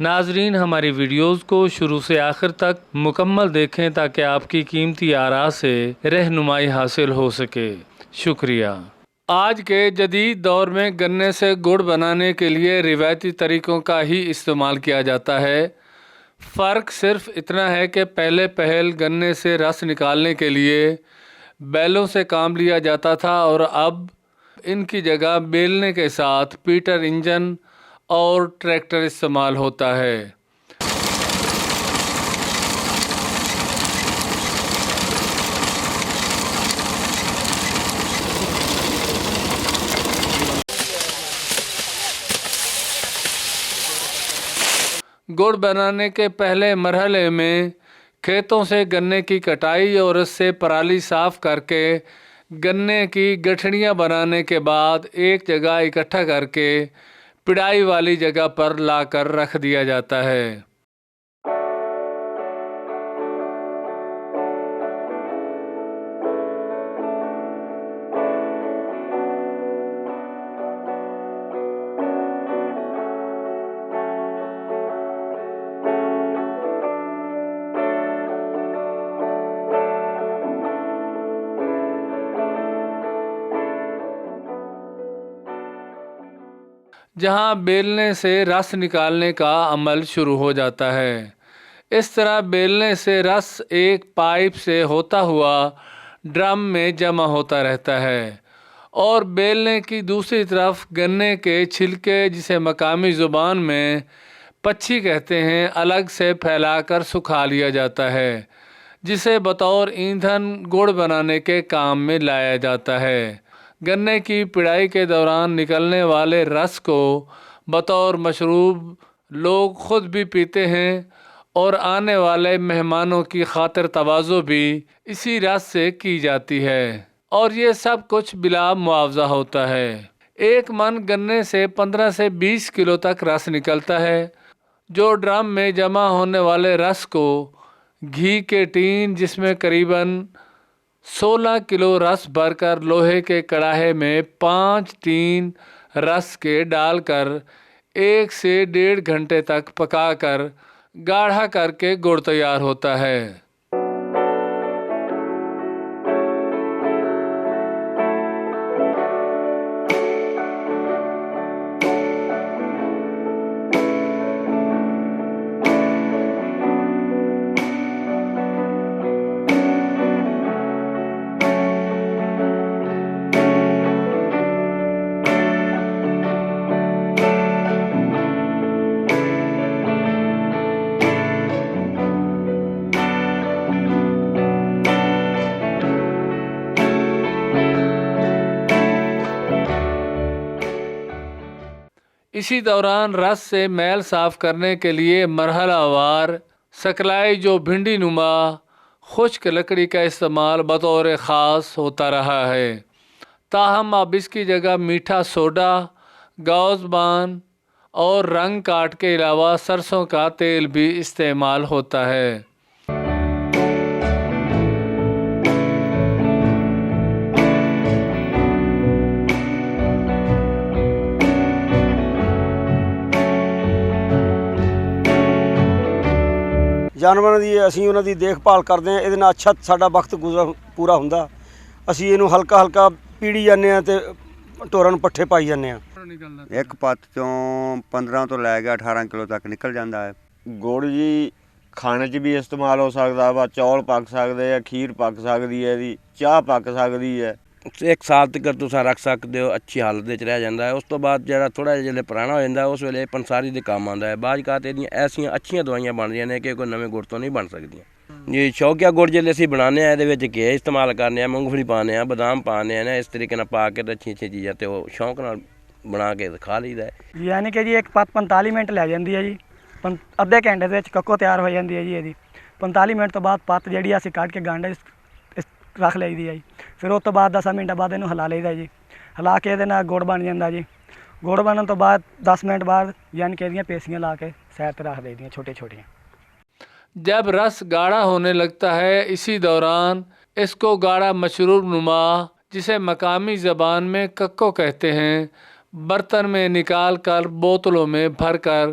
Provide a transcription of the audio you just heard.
ناظرین ہماری ویڈیوز کو شروع سے آخر تک مکمل دیکھیں تاکہ آپ کی قیمتی آراء سے رہنمائی حاصل ہو سکے۔ شکریہ۔ آج کے جدید دور میں گنے سے گڑ بنانے کے لیے روایتی طریقوں کا ہی استعمال کیا جاتا ہے۔ فرق صرف اتنا ہے کہ پہلے پہل گنے سے رس نکالنے کے لیے بیلوں سے کام لیا جاتا تھا اور اب ان کی جگہ بیلنے کے ساتھ پیٹر انجن اور ٹریکٹر استعمال ہوتا ہے۔ گڑ بنانے کے پہلے مرحلے میں کھیتوں سے گنے کی کٹائی اور اس سے پرالی صاف کر کے گنے کی گٹھڑیاں بنانے کے بعد ایک جگہ اکٹھا کر کے پڑائی والی جگہ پر لا کر رکھ دیا جاتا ہے۔ جہاں بیلنے سے رس نکالنے کا عمل شروع ہو جاتا ہے۔ اس طرح بیلنے سے رس ایک پائپ سے ہوتا ہوا ڈرم میں جمع ہوتا رہتا ہے اور بیلنے کی دوسری طرف گنے کے چھلکے جسے مقامی زبان میں پچھی کہتے ہیں الگ سے پھیلا کر سکھا لیا جاتا ہے، جسے بطور ایندھن گڑ بنانے کے کام میں لایا جاتا ہے۔ گنے کی پڑائی کے دوران نکلنے والے رس کو بطور مشروب لوگ خود بھی پیتے ہیں اور آنے والے مہمانوں کی خاطر تواضع بھی اسی رس سے کی جاتی ہے، اور یہ سب کچھ بلا معاوضہ ہوتا ہے۔ ایک من گنے سے 15 سے 20 کلو تک رس نکلتا ہے، جو ڈرم میں جمع ہونے والے رس کو گھی کے ٹین جس میں قریباً 16 کلو رس بھر کر لوہے کے کڑاہے میں 5 ٹین رس کے ڈال کر 1 سے 1.5 گھنٹے تک پکا کر گاڑھا کر کے گڑ تیار ہوتا ہے۔ اسی دوران رس سے میل صاف کرنے کے لیے مرحلہ وار سکلائی جو بھنڈی نما خشک لکڑی کا استعمال بطور خاص ہوتا رہا ہے، تاہم اب اس کی جگہ میٹھا سوڈا، گوز بان اور رنگ کاٹ کے علاوہ سرسوں کا تیل بھی استعمال ہوتا ہے۔ ਜਾਨਵਰਾਂ ਦੀ ਅਸੀਂ ਉਹਨਾਂ ਦੀ ਦੇਖਭਾਲ ਕਰਦੇ ਹਾਂ, ਇਹਦੇ ਨਾਲ ਅੱਛਾ ਸਾਡਾ ਵਕਤ ਪੂਰਾ ਹੁੰਦਾ। ਅਸੀਂ ਇਹਨੂੰ ਹਲਕਾ ਹਲਕਾ ਪੀੜੀ ਜਾਂਦੇ ਹਾਂ ਤੇ ਢੋਰਾਂ ਨੂੰ ਪੱਠੇ ਪਾਈ ਜਾਂਦੇ ਹਾਂ। ਇੱਕ ਪੱਤ ਚੋਂ 15 ਤੋਂ ਲੈ ਕੇ 18 ਕਿਲੋ ਤੱਕ ਨਿਕਲ ਜਾਂਦਾ ਹੈ। ਗੁੜ ਜੀ ਖਾਣੇ 'ਚ ਵੀ ਇਸਤੇਮਾਲ ਹੋ ਸਕਦਾ ਵਾ, ਚੌਲ ਪੱਕ ਸਕਦੇ ਆ, ਖੀਰ ਪੱਕ ਸਕਦੀ ਹੈ, ਇਹਦੀ ਚਾਹ ਪੱਕ ਸਕਦੀ ਹੈ। 1 ਸਾਲ ਤੱਕ ਤੁਸੀਂ ਰੱਖ ਸਕਦੇ ਹੋ, ਅੱਛੀ ਹਾਲਤ ਵਿੱਚ ਰਹਿ ਜਾਂਦਾ ਹੈ। ਉਸ ਤੋਂ ਬਾਅਦ ਜਿਹੜਾ ਥੋੜ੍ਹਾ ਜਿਹਾ ਜਿਹੜੇ ਪੁਰਾਣਾ ਹੋ ਜਾਂਦਾ ਉਸ ਵੇਲੇ ਪੰਸਾਰੀ ਦੇ ਕੰਮ ਆਉਂਦਾ ਹੈ। ਬਾਅਦ ਕਾਤ ਇਹਦੀਆਂ ਐਸੀਆਂ ਅੱਛੀਆਂ ਦਵਾਈਆਂ ਬਣਦੀਆਂ ਨੇ ਕਿ ਕੋਈ ਨਵੇਂ ਗੁੜ ਤੋਂ ਨਹੀਂ ਬਣ ਸਕਦੀਆਂ। ਜੀ ਸ਼ੌਕੀਆ ਗੁੜ ਜਿਹੜੇ ਅਸੀਂ ਬਣਾਉਂਦੇ ਹਾਂ ਇਹਦੇ ਵਿੱਚ ਘੇ ਇਸਤੇਮਾਲ ਕਰਨੇ ਆ, ਮੂੰਗਫਲੀ ਪਾਉਂਦੇ ਹਾਂ, ਬਦਾਮ ਪਾਉਂਦੇ ਹਾਂ ਨਾ, ਇਸ ਤਰੀਕੇ ਨਾਲ ਪਾ ਕੇ ਅੱਛੀ ਚੀਜ਼ਾਂ ਤੇ ਉਹ ਸ਼ੌਂਕ ਨਾਲ ਬਣਾ ਕੇ ਖਾ ਲਈਦਾ ਹੈ। ਯਾਨੀ ਕਿ ਜੀ ਇੱਕ ਪੱਤ 45 ਮਿੰਟ ਲੈ ਜਾਂਦੀ ਹੈ ਜੀ, ਅੱਧੇ ਘੰਟੇ ਦੇ ਵਿੱਚ ਕੱਕੋ ਤਿਆਰ ਹੋ ਜਾਂਦੀ ਹੈ ਜੀ ਇਹਦੀ। 45 ਮਿੰਟ ਤੋਂ ਬਾਅਦ ਪੱਤ ਜਿਹੜੀ ਅਸੀਂ ਕੱਢ ਕੇ ਗਾਂਡੇ ਰੱਖ ਲਈਦੀ ਹੈ ਜੀ। ਫਿਰ ਉਸ ਤੋਂ ਬਾਅਦ 10 ਮਿੰਟਾਂ ਬਾਅਦ ਇਹਨੂੰ ਹਿਲਾ ਲਈਦਾ ਜੀ, ਹਿਲਾ ਕੇ ਇਹਦੇ ਨਾਲ ਗੁੜ ਬਣ ਜਾਂਦਾ ਜੀ। ਗੁੜ ਬਣਨ ਤੋਂ ਬਾਅਦ 10 ਮਿੰਟ بعد یعنی کہ ਇਹਦੀਆਂ ਪੇਸੀਆਂ ਲਾ ਕੇ ਸਾਈਡ ਤੇ ਰੱਖ ਦੇਦੀਆਂ چھوٹے چھوٹیاں۔ جب رس گاڑھا ہونے لگتا ہے اسی دوران اس کو گاڑھا مشروب نما جسے مقامی زبان میں ککو کہتے ہیں برتن میں نکال کر بوتلوں میں بھر کر